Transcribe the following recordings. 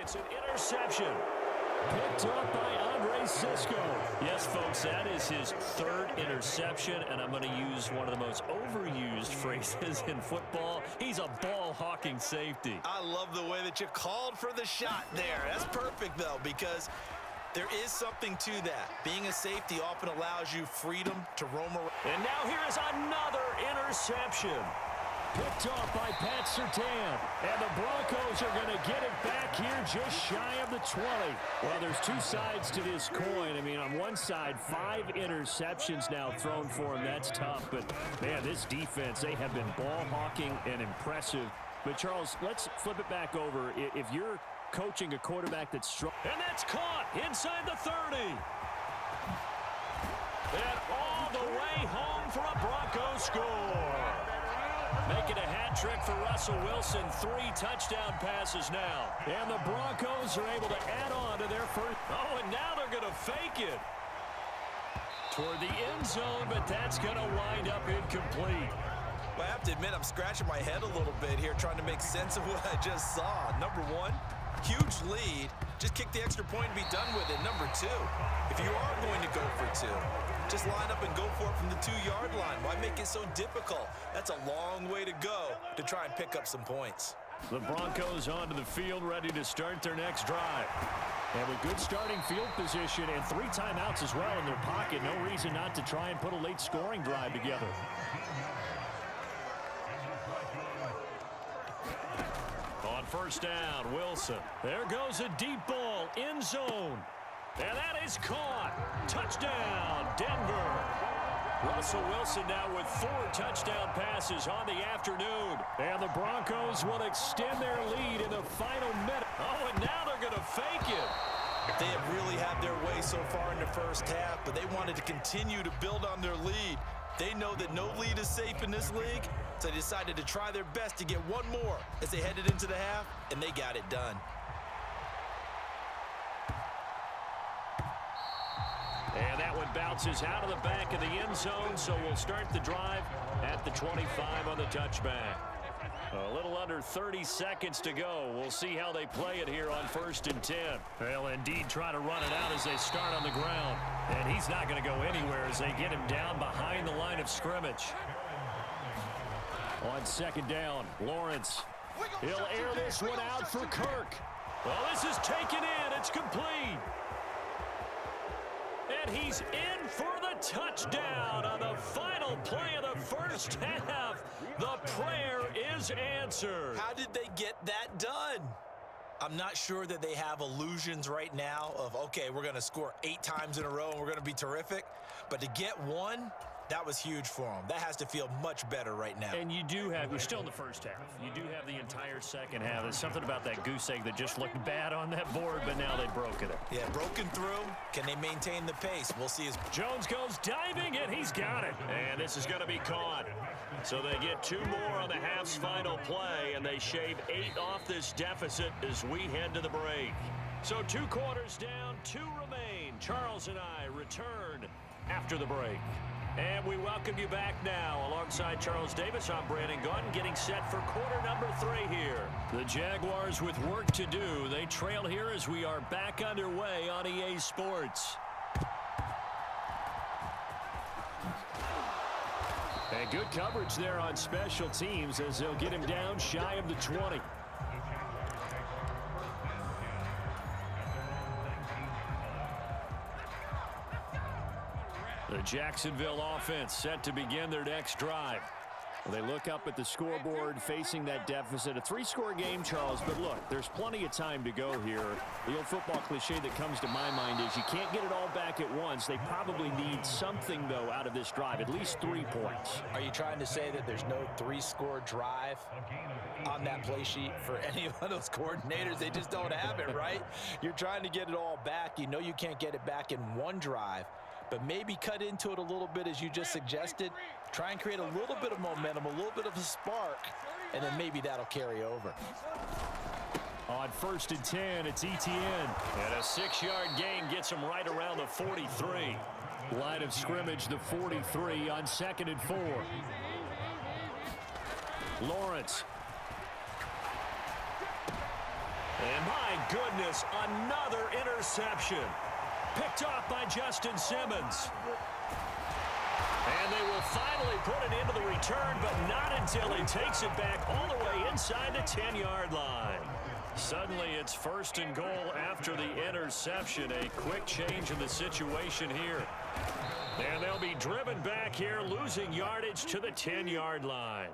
It's an interception. Picked up by Andre Sisco. Yes, folks, that is his third interception, and I'm going to use one of the most overused phrases in football. He's a ball-hawking safety. I love the way that you called for the shot there. That's perfect, though, because there is something to that. Being a safety often allows you freedom to roam around. And now here is another interception. Picked off by Pat Surtain. And the Broncos are going to get it back here just shy of the 20. Well, there's two sides to this coin. I mean, on one side, 5 interceptions now thrown for him. That's tough. But, man, this defense, they have been ball-hawking and impressive. But, Charles, let's flip it back over. If you're coaching a quarterback that's strong. And that's caught inside the 30. And all the way home for a Bronco score. Making a hat trick for Russell Wilson. 3 touchdown passes now. And the Broncos are able to add on to their first. Oh, and now they're going to fake it toward the end zone, but that's going to wind up incomplete. Well, I have to admit, I'm scratching my head a little bit here trying to make sense of what I just saw. Number one, huge lead. Just kick the extra point and be done with it. Number two, if you are going to go for 2, just line up and go for it from the 2-yard line. Why make it so difficult? That's a long way to go to try and pick up some points. The Broncos onto the field, ready to start their next drive. And with good starting field position and 3 timeouts as well in their pocket, no reason not to try and put a late scoring drive together. On first down, Wilson. There goes a deep ball, end zone. And that is caught. Touchdown, Denver. Russell Wilson now with 4 touchdown passes on the afternoon. And the Broncos will extend their lead in the final minute. Oh, and now they're going to fake it. They have really had their way so far in the first half, but they wanted to continue to build on their lead. They know that no lead is safe in this league, so they decided to try their best to get one more as they headed into the half, and they got it done. And that one bounces out of the back of the end zone, so we'll start the drive at the 25 on the touchback. A little under 30 seconds to go. We'll see how they play it here on 1st and 10. They'll indeed try to run it out as they start on the ground. And he's not going to go anywhere as they get him down behind the line of scrimmage. On 2nd down, Lawrence. He'll air this one out for Kirk. Well, this is taken in. It's complete. And he's in for the touchdown on the final play of the first half. The prayer is answered. How did they get that done? I'm not sure that they have illusions right now of, okay, we're going to score 8 times in a row and we're going to be terrific. But to get one, that was huge for them. That has to feel much better right now. And you do have, we're still in the first half. You do have the entire second half. There's something about that goose egg that just looked bad on that board, but now they've broken it. Yeah, broken through. Can they maintain the pace? We'll see. As Jones goes diving, and he's got it. And this is going to be caught. So they get 2 more on the half's final play, and they shave 8 off this deficit as we head to the break. So 2 quarters down, 2 remain. Charles and I return after the break. And we welcome you back now. Alongside Charles Davis, I'm Brandon Gunn, getting set for quarter number 3 here. The Jaguars with work to do. They trail here as we are back underway on EA Sports. And good coverage there on special teams as they'll get him down shy of the 20. The Jacksonville offense set to begin their next drive. They look up at the scoreboard facing that deficit. A 3-score game, Charles, but look, there's plenty of time to go here. The old football cliche that comes to my mind is you can't get it all back at once. They probably need something, though, out of this drive, at least 3 points. Are you trying to say that there's no 3-score drive on that play sheet for any of those coordinators? They just don't have it, right? You're trying to get it all back. You know you can't get it back in one drive. But maybe cut into it a little bit as you just suggested. Try and create a little bit of momentum, a little bit of a spark, and then maybe that'll carry over. On 1st and 10, it's Etienne. And a 6-yard gain gets him right around the 43. Line of scrimmage, the 43 on 2nd and 4. Lawrence. And my goodness. goodness, another interception. Picked off by Justin Simmons. And they will finally put it into the return, but not until he takes it back all the way inside the 10-yard line. Suddenly, it's 1st and goal after the interception. A quick change in the situation here. And they'll be driven back here, losing yardage to the 10-yard line.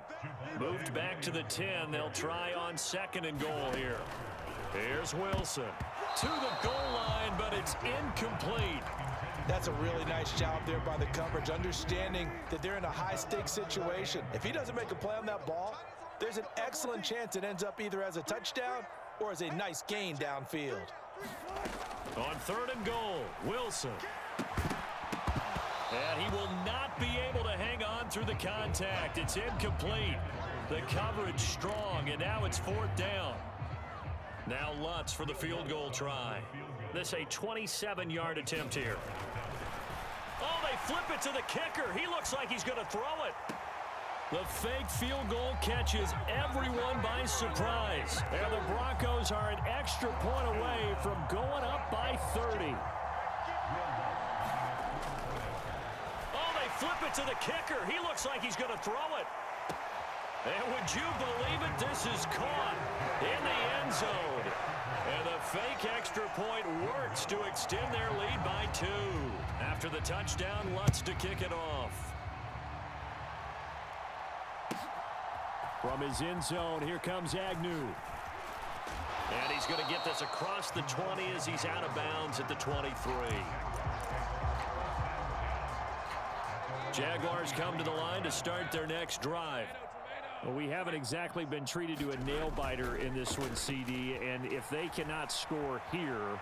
Moved back to the 10. They'll try on 2nd and goal here. Here's Wilson to the goal line, but it's incomplete. That's a really nice job there by the coverage, understanding that they're in a high-stakes situation. If he doesn't make a play on that ball, there's an excellent chance it ends up either as a touchdown or as a nice gain downfield. On 3rd and goal, Wilson. And he will not be able to hang on through the contact. It's incomplete. The coverage strong, and now it's 4th down. Now Lutz for the field goal try. This a 27-yard attempt here. Oh, they flip it to the kicker. He looks like he's going to throw it. The fake field goal catches everyone by surprise. And the Broncos are an extra point away from going up by 30. Oh, they flip it to the kicker. He looks like he's going to throw it. And would you believe it? This is caught in the end zone. And the fake extra point works to extend their lead by 2. After the touchdown, Lutz to kick it off. From his end zone, here comes Agnew. And he's going to get this across the 20 as he's out of bounds at the 23. Jaguars come to the line to start their next drive. Well, we haven't exactly been treated to a nail-biter in this one, CD, and if they cannot score here,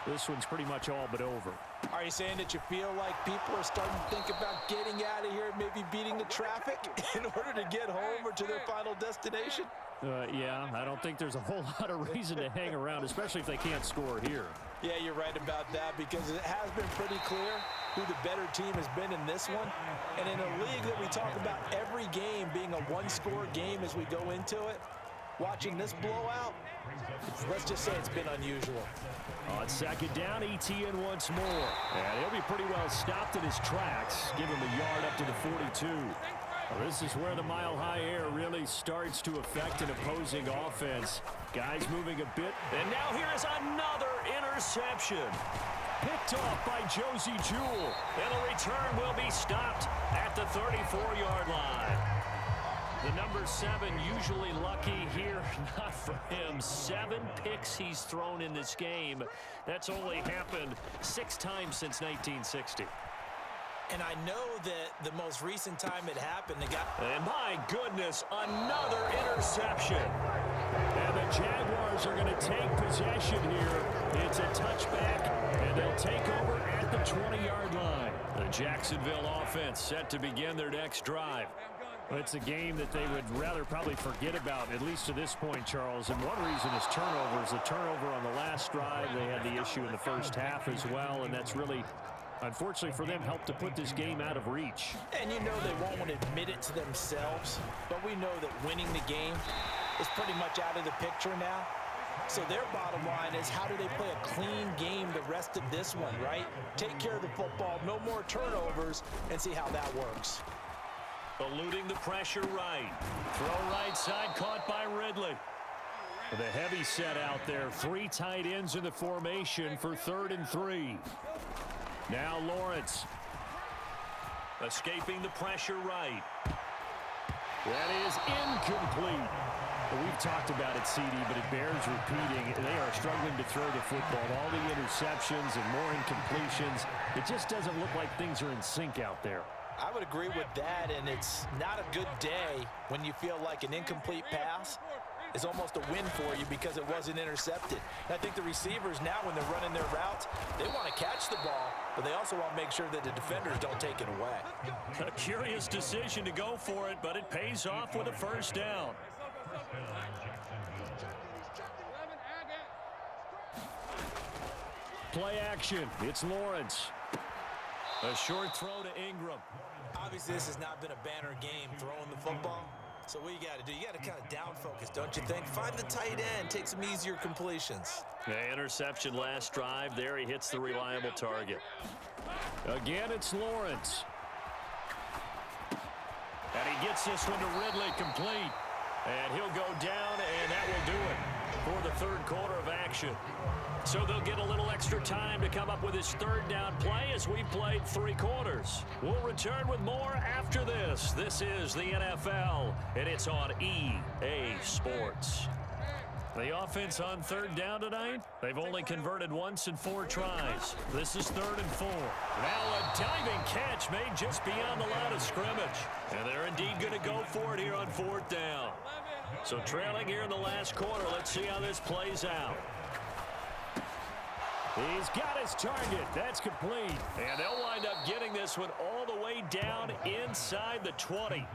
this one's pretty much all but over. Are you saying that you feel like people are starting to think about getting out of here and maybe beating the traffic in order to get home or to their final destination? Yeah, I don't think there's a whole lot of reason to hang around, especially if they can't score here. Yeah, you're right about that, because it has been pretty clear who the better team has been in this one. And in a league that we talk about every game being a one-score game as we go into it, watching this blowout, let's just say it's been unusual. On 2nd down, ETN once more. And he'll be pretty well stopped in his tracks. Give him a yard up to the 42. Well, this is where the mile-high air really starts to affect an opposing offense. Guys moving a bit. And now here is another interception. Picked off by Josie Jewell. And the return will be stopped at the 34-yard line. The number 7 usually lucky here. Not for him. 7 picks he's thrown in this game. That's only happened 6 times since 1960. And I know that the most recent time it happened, and my goodness, another interception. And the Jaguars are going to take possession here. It's a touchback, and they'll take over at the 20-yard line. The Jacksonville offense set to begin their next drive. It's a game that they would rather probably forget about, at least to this point, Charles. And one reason is turnovers. The turnover on the last drive, they had the issue in the first half as well, and that's really, unfortunately for them, helped to put this game out of reach. And you know they won't admit it to themselves, but we know that winning the game is pretty much out of the picture now. So their bottom line is, how do they play a clean game the rest of this one, right? Take care of the football, no more turnovers, and see how that works. Eluding the pressure right. Throw right side, caught by Ridley. The heavy set out there. 3 tight ends in the formation for 3rd and 3. Now Lawrence. Escaping the pressure right. That is incomplete. We've talked about it, CD, but it bears repeating. They are struggling to throw the football. All the interceptions and more incompletions. It just doesn't look like things are in sync out there. I would agree with that, and it's not a good day when you feel like an incomplete pass is almost a win for you because it wasn't intercepted. And I think the receivers now, when they're running their routes, they want to catch the ball, but they also want to make sure that the defenders don't take it away. A curious decision to go for it, but it pays off with a first down. Play action. It's Lawrence. A short throw to Ingram. Obviously, this has not been a banner game throwing the football. So what you got to do, you got to kind of down focus, don't you think? Find the tight end, take some easier completions. Yeah, interception last drive. There he hits the reliable target. Again, it's Lawrence. And he gets this one to Ridley complete. And he'll go down, and that will do it for the third quarter of action. So they'll get a little extra time to come up with his third down play as we played 3 quarters. We'll return with more after this. This is the NFL, and it's on EA Sports. The offense on third down tonight, they've only converted once in 4 tries. This is 3rd and 4. Now a diving catch made just beyond the line of scrimmage. And they're indeed going to go for it here on 4th down. So trailing here in the last quarter, let's see how this plays out. He's got his target. That's complete. And they'll wind up getting this one all the way down inside the 20.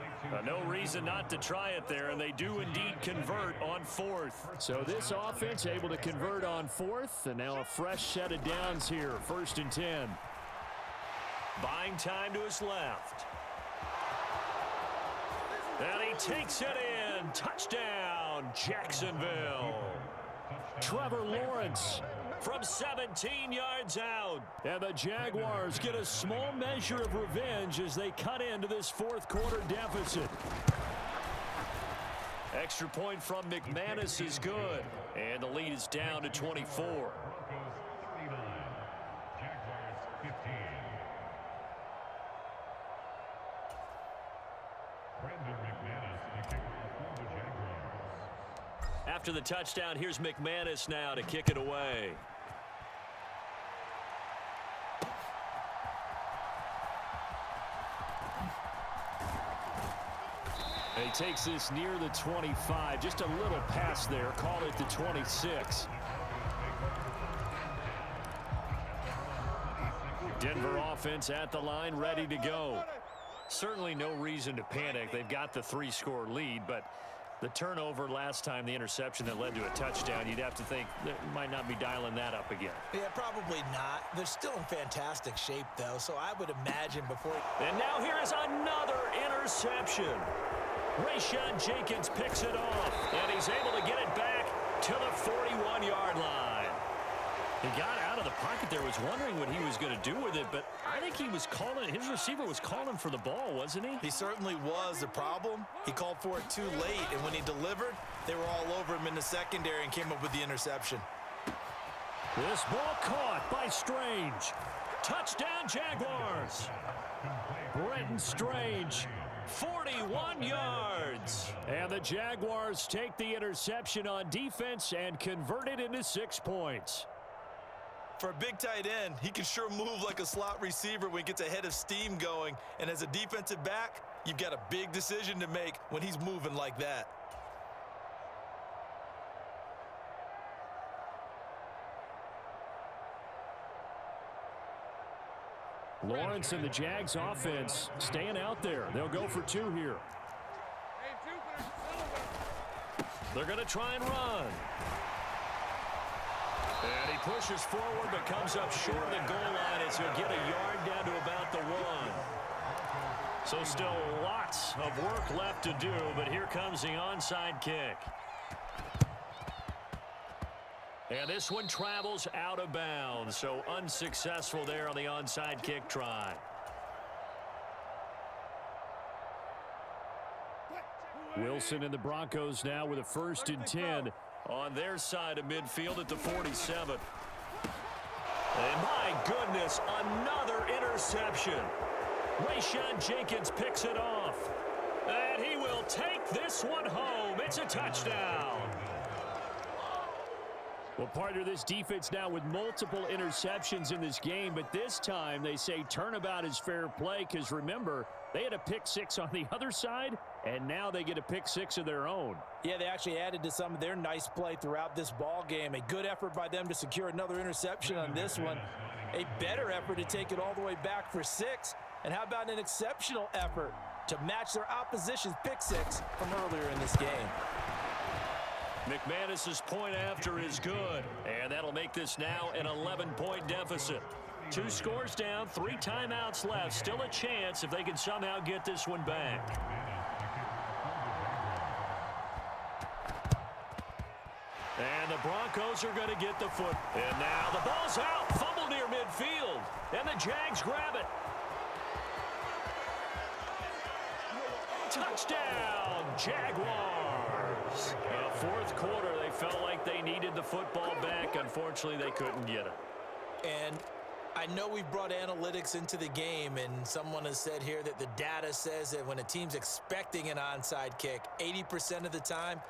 No reason not to try it there, and they do indeed convert on 4th. So this offense able to convert on 4th, and now a fresh set of downs here, 1st and 10. Buying time to his left. And he takes it in. Touchdown, Jacksonville. Trevor Lawrence from 17 yards out. And the Jaguars get a small measure of revenge as they cut into this 4th quarter deficit. Extra point from McManus is good. And the lead is down to 24. After the touchdown, here's McManus now to kick it away. He takes this near the 25. Just a little pass there. Call it the 26. Denver offense at the line, ready to go. Certainly no reason to panic. They've got the 3-score lead, but the turnover last time, the interception that led to a touchdown, you'd have to think they might not be dialing that up again. Yeah, probably not. They're still in fantastic shape, though, so I would imagine before... And now here is another interception. Rayshon Jenkins picks it off, and he's able to get it back to the 41-yard line. He got out of the pocket there, was wondering what he was going to do with it, but I think he was calling, his receiver was calling for the ball, wasn't he? He certainly was. The problem, he called for it too late, and when he delivered, they were all over him in the secondary and came up with the interception. This ball caught by Strange. Touchdown, Jaguars. Brenton Strange, 41 yards. And the Jaguars take the interception on defense and convert it into 6 points. For a big tight end, he can sure move like a slot receiver when he gets a head of steam going. And as a defensive back, you've got a big decision to make when he's moving like that. Lawrence and the Jags offense staying out there. They'll go for 2 here. They're going to try and run. And he pushes forward but comes up short of the goal line as he'll get a yard down to about the 1. So still lots of work left to do, but here comes the onside kick. And this one travels out of bounds, so unsuccessful there on the onside kick try. Wilson and the Broncos now with a 1st and 10 on their side of midfield at the 47. And my goodness, another interception. Rayshon Jenkins picks it off. And he will take this one home. It's a touchdown. Well, partner, this defense now with multiple interceptions in this game, but this time they say turnabout is fair play because, remember, they had a pick 6 on the other side, and now they get a pick 6 of their own. Yeah, they actually added to some of their nice play throughout this ball game. A good effort by them to secure another interception on this one. A better effort to take it all the way back for 6. And how about an exceptional effort to match their opposition's pick 6 from earlier in this game? McManus's point after is good, and that'll make this now an 11-point deficit. 2 scores down, 3 timeouts left. Still a chance if they can somehow get this one back. Broncos are going to get the foot. And now the ball's out. Fumble near midfield. And the Jags grab it. Touchdown, Jaguars. Fourth quarter, they felt like they needed the football back. Unfortunately, they couldn't get it. And I know we've brought analytics into the game, and someone has said here that the data says that when a team's expecting an onside kick, 80% of the time,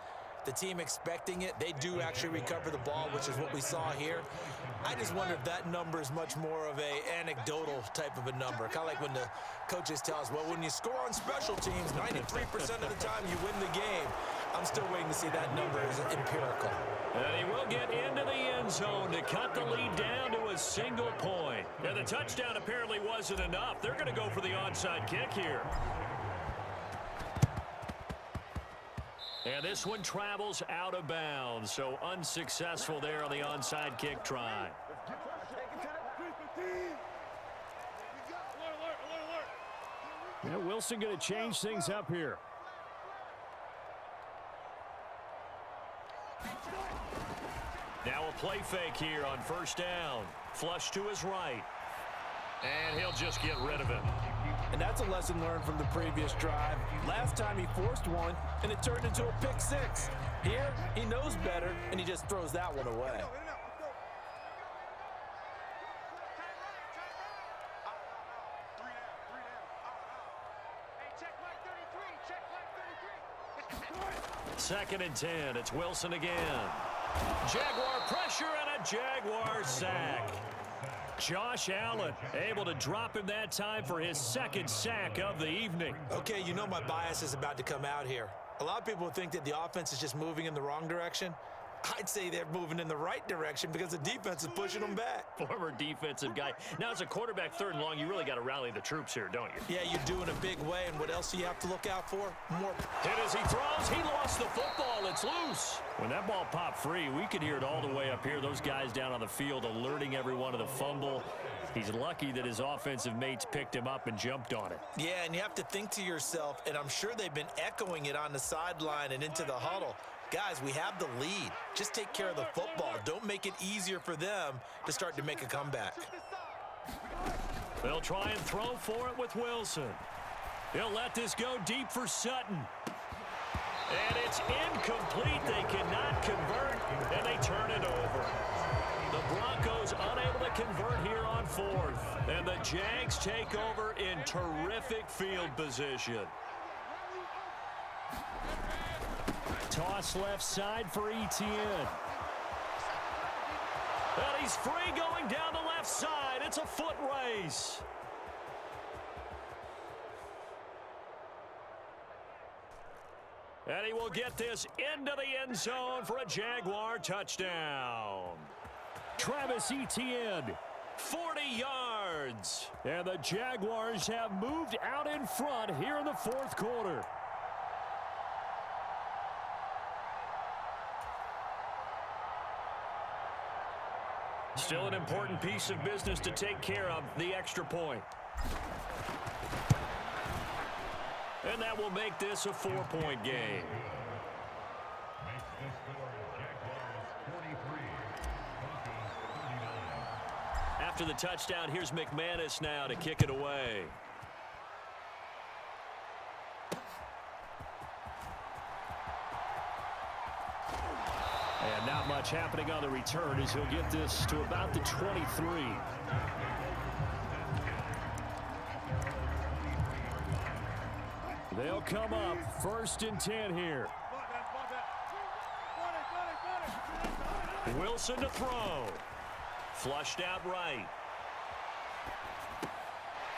the team expecting it, they do actually recover the ball, which is what we saw here. I just wonder if that number is much more of a anecdotal type of a number. Kind of like when the coaches tell us, well, when you score on special teams, 93% of the time you win the game. I'm still waiting to see that number as empirical. And he will get into the end zone to cut the lead down to a single point. And the touchdown apparently wasn't enough. They're going to go for the onside kick here. And this one travels out of bounds, so unsuccessful there on the onside kick try. Yeah, Wilson going to change things up here. Now a play fake here on first down. Flush to his right. And he'll just get rid of it. And that's a lesson learned from the previous drive. Last time he forced one, and it turned into a pick six. Here, he knows better, and he just throws that one away. Second and 10. It's Wilson again. Jaguar pressure and a Jaguar sack. Josh Allen able to drop him that time for his second sack of the evening. Okay, you know my bias is about to come out here. A lot of people think that the offense is just moving in the wrong direction. I'd say they're moving in the right direction because the defense is pushing them back. Former defensive guy. Now, as a quarterback, third and long, you really got to rally the troops here, don't you? Yeah, you do in a big way, and what else do you have to look out for? More. Hit as he throws. He lost the football. It's loose. When that ball popped free, we could hear it all the way up here. Those guys down on the field alerting everyone of the fumble. He's lucky that his offensive mates picked him up and jumped on it. Yeah, and you have to think to yourself, and I'm sure they've been echoing it on the sideline and into the huddle. Guys, we have the lead. Just take care of the football. Don't make it easier for them to start to make a comeback. They'll try and throw for it with Wilson. They'll let this go deep for Sutton. And it's incomplete. They cannot convert, and they turn it over. The Broncos unable to convert here on fourth. And the Jags take over in terrific field position. Toss left side for Etienne. And he's free going down the left side. It's a foot race. And he will get this into the end zone for a Jaguar touchdown. Travis Etienne. 40 yards. And the Jaguars have moved out in front here in the fourth quarter. Still an important piece of business to take care of, the extra point. And that will make this a 4-point game. After the touchdown, here's McManus now to kick it away. And not much happening on the return as he'll get this to about the 23. They'll come up first and 10 here. Wilson to throw. Flushed out right.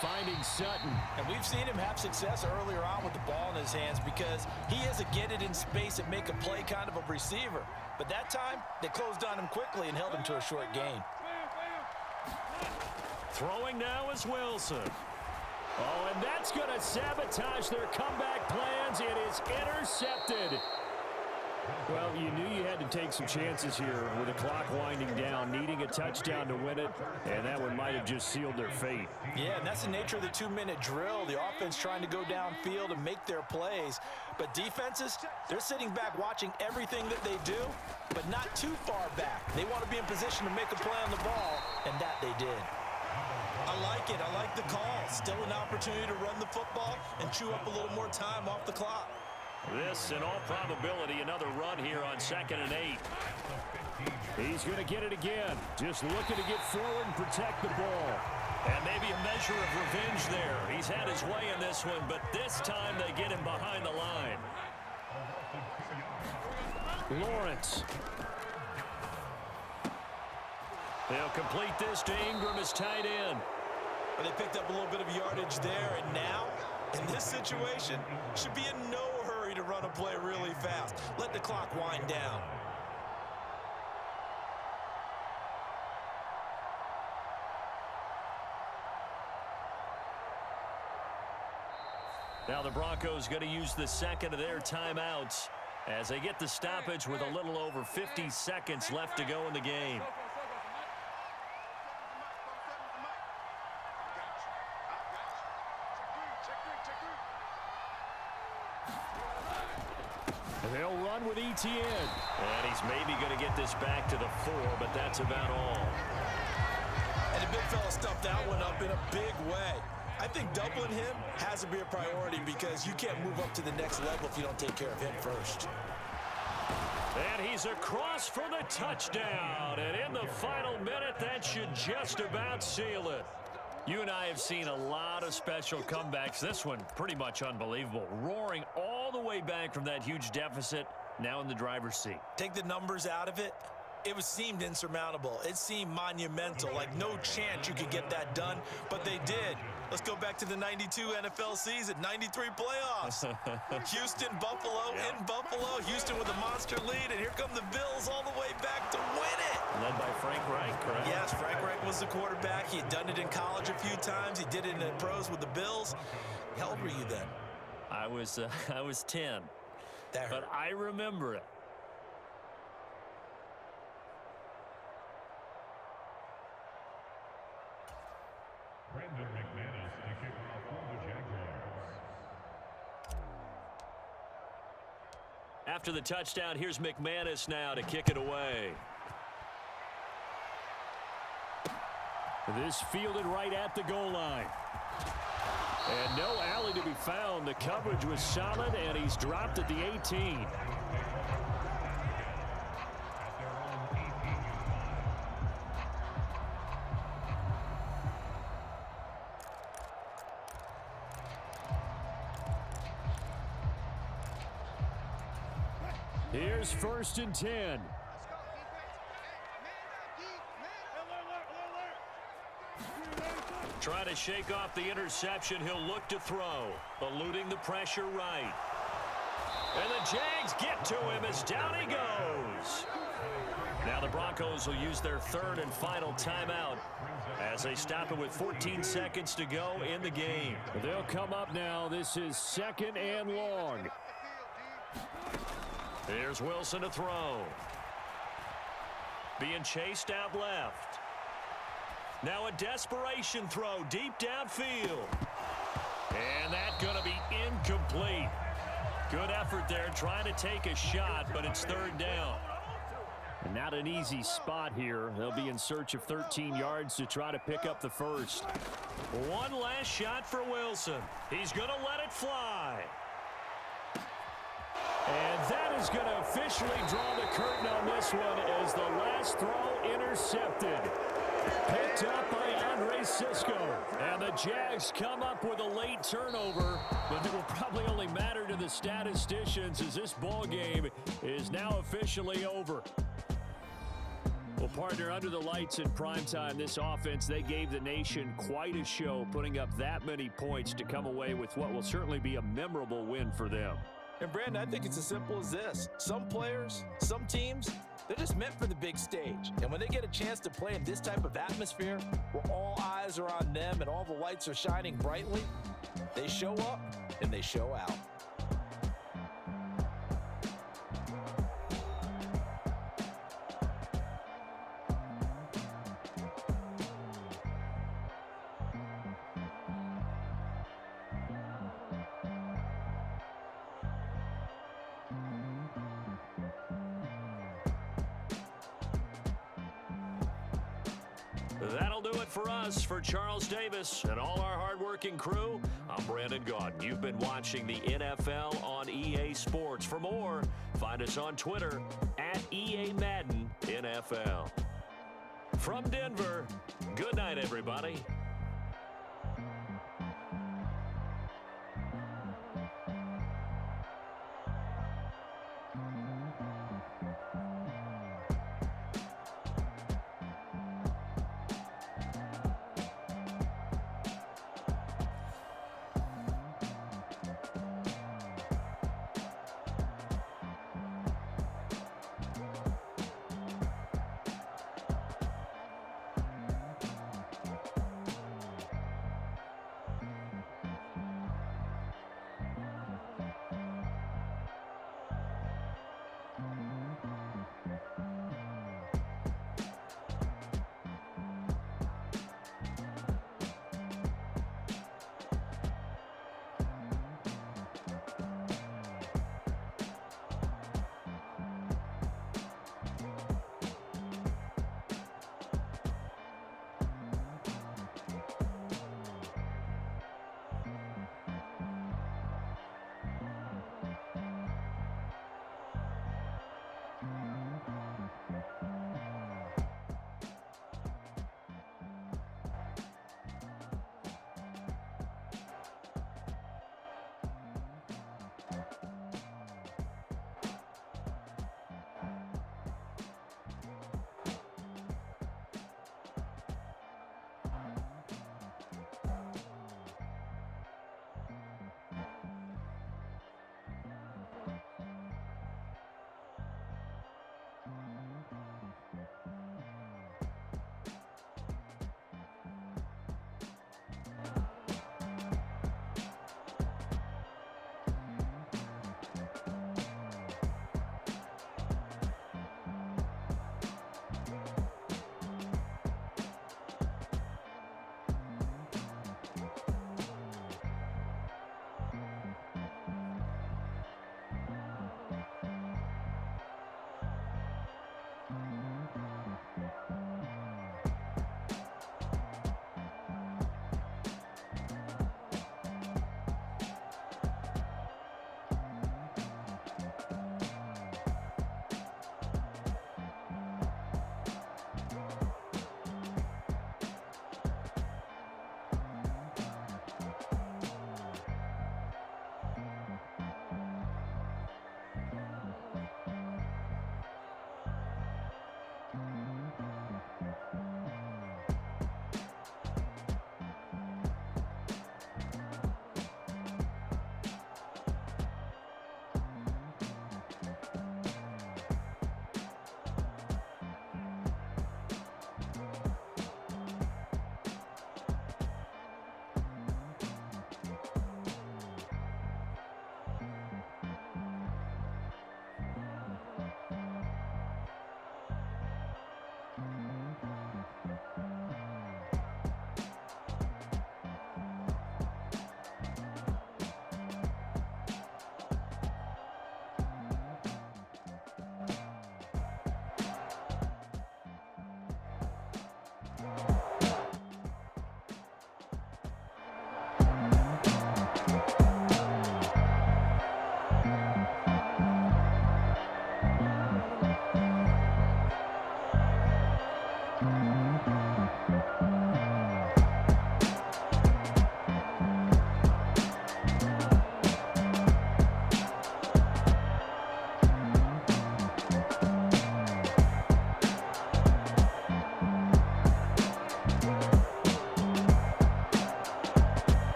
Finding Sutton. And we've seen him have success earlier on with the ball in his hands because he is a get it in space and make a play kind of a receiver. But that time, they closed on him quickly and held him to a short gain. Throwing now is Wilson. Oh, and that's going to sabotage their comeback plans. It is intercepted. Well, you knew you had to take some chances here with the clock winding down, needing a touchdown to win it, and that one might have just sealed their fate. Yeah, and that's the nature of the 2-minute drill. The offense trying to go downfield and make their plays. But defenses, they're sitting back watching everything that they do, but not too far back. They want to be in position to make a play on the ball, and that they did. I like it. I like the call. Still an opportunity to run the football and chew up a little more time off the clock. This, in all probability, another run here on 2nd and 8. He's going to get it again. Just looking to get forward and protect the ball. And maybe a measure of revenge there. He's had his way in this one, but this time they get him behind the line. Lawrence. They'll complete this to Ingram as tight end. They picked up a little bit of yardage there, and now, in this situation, should be in no hurry to run a play really fast. Let the clock wind down. Now the Broncos going to use the second of their timeouts as they get the stoppage with a little over 50 seconds left to go in the game. They'll run with ETN. And he's maybe going to get this back to the 4, but that's about all. And the big fella stuffed that one up in a big way. I think doubling him has to be a priority because you can't move up to the next level if you don't take care of him first. And he's across for the touchdown. And in the final minute, that should just about seal it. You and I have seen a lot of special comebacks. This one, pretty much unbelievable. Roaring all the way back from that huge deficit, now in the driver's seat. Take the numbers out of it. It seemed insurmountable. It seemed monumental, like no chance you could get that done, but they did. Let's go back to the 92 NFL season, 93 playoffs. Houston, Buffalo, in Buffalo. Houston with a monster lead, and here come the Bills all the way back to win it. Led by Frank Reich, correct? Yes, Frank Reich was the quarterback. He had done it in college a few times. He did it in the pros with the Bills. How old were you then? I was 10. That hurt. But I remember it. After the touchdown, here's McManus now to kick it away. This fielded right at the goal line. And no alley to be found. The coverage was solid, and he's dropped at the 18. Here's 1st and 10. Trying to shake off the interception. He'll look to throw. Eluding the pressure right. And the Jags get to him as down he goes. Now the Broncos will use their 3rd and final timeout as they stop it with 14 seconds to go in the game. They'll come up now. This is 2nd and long. Here's Wilson to throw. Being chased out left. Now a desperation throw deep downfield. And that's going to be incomplete. Good effort there trying to take a shot, but it's 3rd down. And not an easy spot here. They'll be in search of 13 yards to try to pick up the 1st. One last shot for Wilson. He's going to let it fly. And that is going to officially draw the curtain on this one as the last throw intercepted. Picked up by Andre Sisco. And the Jags come up with a late turnover, but it will probably only matter to the statisticians as this ball game is now officially over. Well, partner, under the lights in primetime, this offense, they gave the nation quite a show, putting up that many points to come away with what will certainly be a memorable win for them. And, Brandon, I think it's as simple as this. Some players, some teams, they're just meant for the big stage. And when they get a chance to play in this type of atmosphere where all eyes are on them and all the lights are shining brightly, they show up and they show out. That'll do it for us. For Charles Davis and all our hardworking crew, I'm Brandon Gaudin. You've been watching the NFL on EA Sports. For more, find us on Twitter at EA Madden NFL. From Denver, good night, everybody.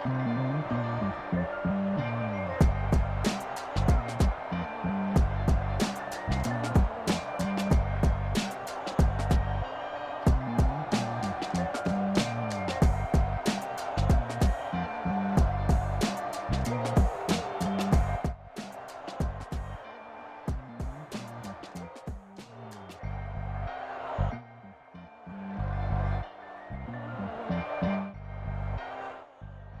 Mm-hmm.